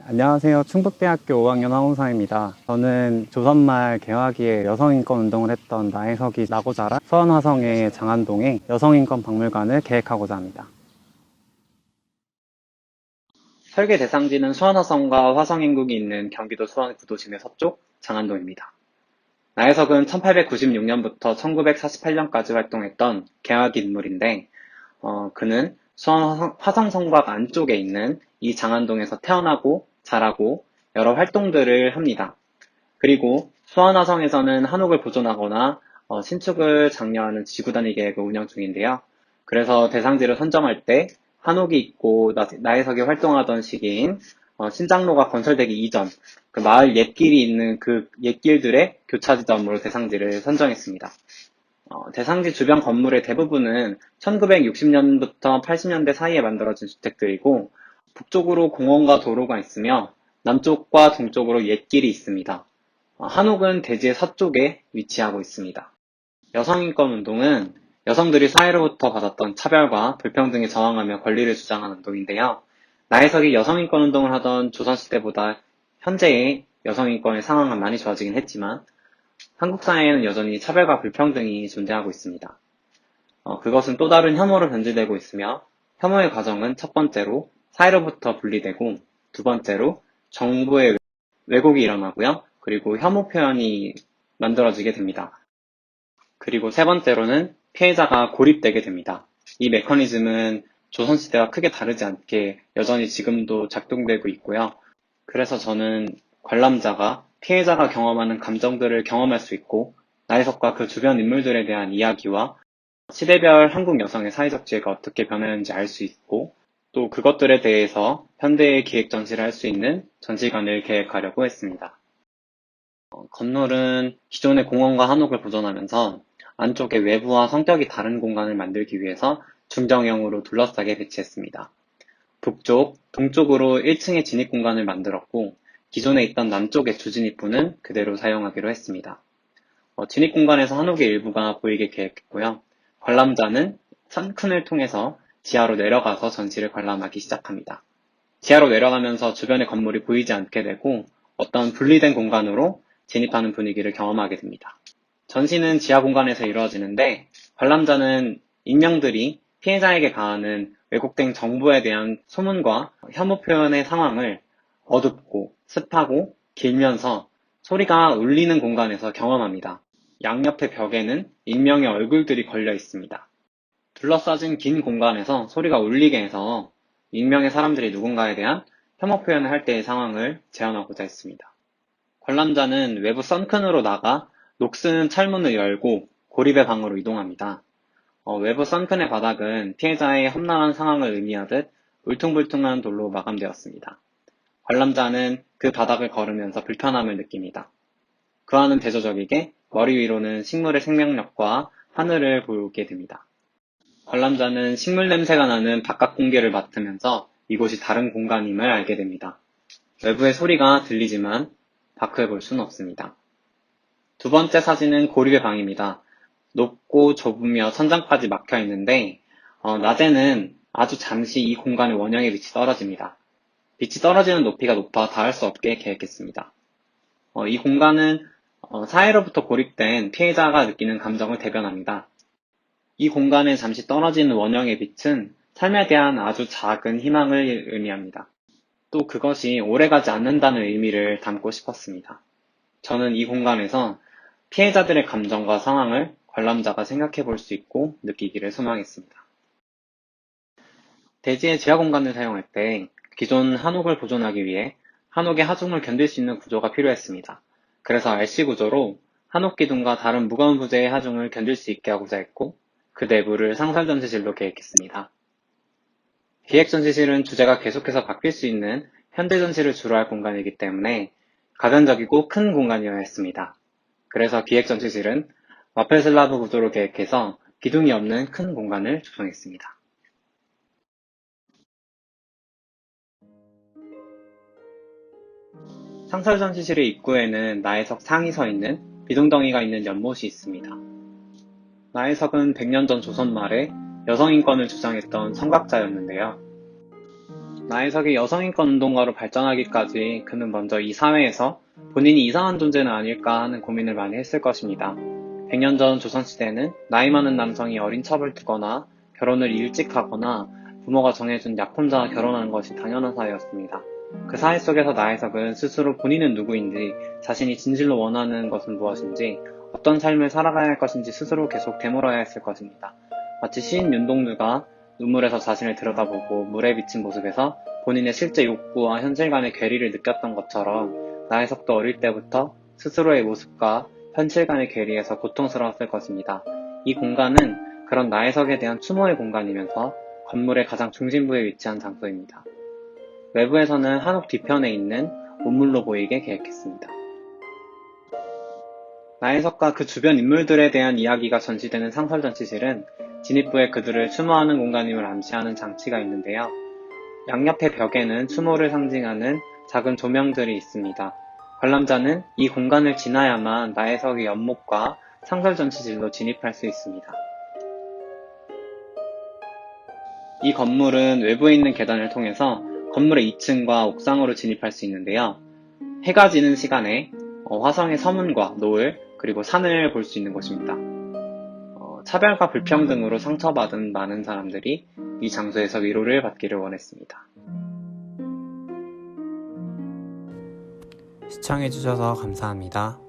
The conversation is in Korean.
안녕하세요. 충북대학교 5학년 황우상입니다. 저는 조선말 개화기에 여성인권 운동을 했던 나혜석이 나고 자란 수원화성의 장안동에 여성인권 박물관을 계획하고자 합니다. 설계 대상지는 수원화성과 화성인국이 있는 경기도 수원 구도심의 서쪽 장안동입니다. 나혜석은 1896년부터 1948년까지 활동했던 개화기 인물인데 그는 수원 화성성곽 안쪽에 있는 이 장안동에서 태어나고 자라고 여러 활동들을 합니다. 그리고 수원화성에서는 한옥을 보존하거나 신축을 장려하는 지구단위 계획을 운영 중인데요. 그래서 대상지를 선정할 때 한옥이 있고 나혜석이 활동하던 시기인 신장로가 건설되기 이전 그 마을 옛길이 있는 그 옛길들의 교차 지점으로 대상지를 선정했습니다. 대상지 주변 건물의 대부분은 1960년부터 80년대 사이에 만들어진 주택들이고 북쪽으로 공원과 도로가 있으며 남쪽과 동쪽으로 옛길이 있습니다. 한옥은 대지의 서쪽에 위치하고 있습니다. 여성인권운동은 여성들이 사회로부터 받았던 차별과 불평등에 저항하며 권리를 주장하는 운동인데요. 나혜석이 여성인권운동을 하던 조선시대보다 현재의 여성인권의 상황은 많이 좋아지긴 했지만 한국 사회에는 여전히 차별과 불평등이 존재하고 있습니다. 그것은 또 다른 혐오로 변질되고 있으며 혐오의 과정은 첫 번째로 사회로부터 분리되고 두 번째로 정부의 왜곡이 일어나고요. 그리고 혐오 표현이 만들어지게 됩니다. 그리고 세 번째로는 피해자가 고립되게 됩니다. 이 메커니즘은 조선시대와 크게 다르지 않게 여전히 지금도 작동되고 있고요. 그래서 저는 관람자가 피해자가 경험하는 감정들을 경험할 수 있고 나혜석과 그 주변 인물들에 대한 이야기와 시대별 한국 여성의 사회적 지혜가 어떻게 변하는지 알 수 있고 또 그것들에 대해서 현대의 기획 전시를 할 수 있는 전시관을 계획하려고 했습니다. 건물은 기존의 공원과 한옥을 보존하면서 안쪽에 외부와 성격이 다른 공간을 만들기 위해서 중정형으로 둘러싸게 배치했습니다. 북쪽, 동쪽으로 1층의 진입 공간을 만들었고 기존에 있던 남쪽의 주진입부는 그대로 사용하기로 했습니다. 진입 공간에서 한옥의 일부가 보이게 계획했고요. 관람자는 선큰을 통해서 지하로 내려가서 전시를 관람하기 시작합니다. 지하로 내려가면서 주변의 건물이 보이지 않게 되고 어떤 분리된 공간으로 진입하는 분위기를 경험하게 됩니다. 전시는 지하 공간에서 이루어지는데 관람자는 인명들이 피해자에게 가하는 왜곡된 정보에 대한 소문과 혐오 표현의 상황을 어둡고 습하고 길면서 소리가 울리는 공간에서 경험합니다. 양옆의 벽에는 익명의 얼굴들이 걸려 있습니다. 둘러싸진 긴 공간에서 소리가 울리게 해서 익명의 사람들이 누군가에 대한 혐오 표현을 할 때의 상황을 재현하고자 했습니다. 관람자는 외부 선큰으로 나가 녹슨 철문을 열고 고립의 방으로 이동합니다. 외부 선큰의 바닥은 피해자의 험난한 상황을 의미하듯 울퉁불퉁한 돌로 마감되었습니다. 관람자는 그 바닥을 걸으면서 불편함을 느낍니다. 그와는 대조적이게 머리 위로는 식물의 생명력과 하늘을 보게 됩니다. 관람자는 식물 냄새가 나는 바깥 공기를 맡으면서 이곳이 다른 공간임을 알게 됩니다. 외부의 소리가 들리지만 밖을 볼 수는 없습니다. 두 번째 사진은 고립의 방입니다. 높고 좁으며 천장까지 막혀 있는데 낮에는 아주 잠시 이 공간의 원형의 빛이 떨어집니다. 빛이 떨어지는 높이가 높아 닿을 수 없게 계획했습니다. 이 공간은 사회로부터 고립된 피해자가 느끼는 감정을 대변합니다. 이 공간에 잠시 떨어지는 원형의 빛은 삶에 대한 아주 작은 희망을 의미합니다. 또 그것이 오래가지 않는다는 의미를 담고 싶었습니다. 저는 이 공간에서 피해자들의 감정과 상황을 관람자가 생각해 볼 수 있고 느끼기를 소망했습니다. 대지의 지하 공간을 사용할 때 기존 한옥을 보존하기 위해 한옥의 하중을 견딜 수 있는 구조가 필요했습니다. 그래서 RC 구조로 한옥 기둥과 다른 무거운 부재의 하중을 견딜 수 있게 하고자 했고 그 내부를 상설전시실로 계획했습니다. 기획전시실은 주제가 계속해서 바뀔 수 있는 현대전시를 주로 할 공간이기 때문에 가변적이고 큰 공간이어야 했습니다. 그래서 기획전시실은 와펠 슬라브 구조로 계획해서 기둥이 없는 큰 공간을 조성했습니다. 상설전시실의 입구에는 나혜석 상이 서 있는 비둥덩이가 있는 연못이 있습니다. 나혜석은 100년 전 조선 말에 여성인권을 주장했던 선각자였는데요. 나혜석이 여성인권 운동가로 발전하기까지 그는 먼저 이 사회에서 본인이 이상한 존재는 아닐까 하는 고민을 많이 했을 것입니다. 100년 전 조선시대는 나이 많은 남성이 어린 첩을 두거나 결혼을 일찍 하거나 부모가 정해준 약혼자와 결혼하는 것이 당연한 사회였습니다. 그 사회 속에서 나혜석은 스스로 본인은 누구인지, 자신이 진실로 원하는 것은 무엇인지, 어떤 삶을 살아가야 할 것인지 스스로 계속 되물어야 했을 것입니다. 마치 시인 윤동주가 눈물에서 자신을 들여다보고 물에 비친 모습에서 본인의 실제 욕구와 현실 간의 괴리를 느꼈던 것처럼 나혜석도 어릴 때부터 스스로의 모습과 현실 간의 괴리에서 고통스러웠을 것입니다. 이 공간은 그런 나혜석에 대한 추모의 공간이면서 건물의 가장 중심부에 위치한 장소입니다. 외부에서는 한옥 뒤편에 있는 우물로 보이게 계획했습니다. 나혜석과 그 주변 인물들에 대한 이야기가 전시되는 상설전시실은 진입부에 그들을 추모하는 공간임을 암시하는 장치가 있는데요. 양옆의 벽에는 추모를 상징하는 작은 조명들이 있습니다. 관람자는 이 공간을 지나야만 나혜석의 연못과 상설전시실로 진입할 수 있습니다. 이 건물은 외부에 있는 계단을 통해서 건물의 2층과 옥상으로 진입할 수 있는데요. 해가 지는 시간에 화성의 서문과 노을 그리고 산을 볼 수 있는 곳입니다. 차별과 불평등으로 상처받은 많은 사람들이 이 장소에서 위로를 받기를 원했습니다. 시청해주셔서 감사합니다.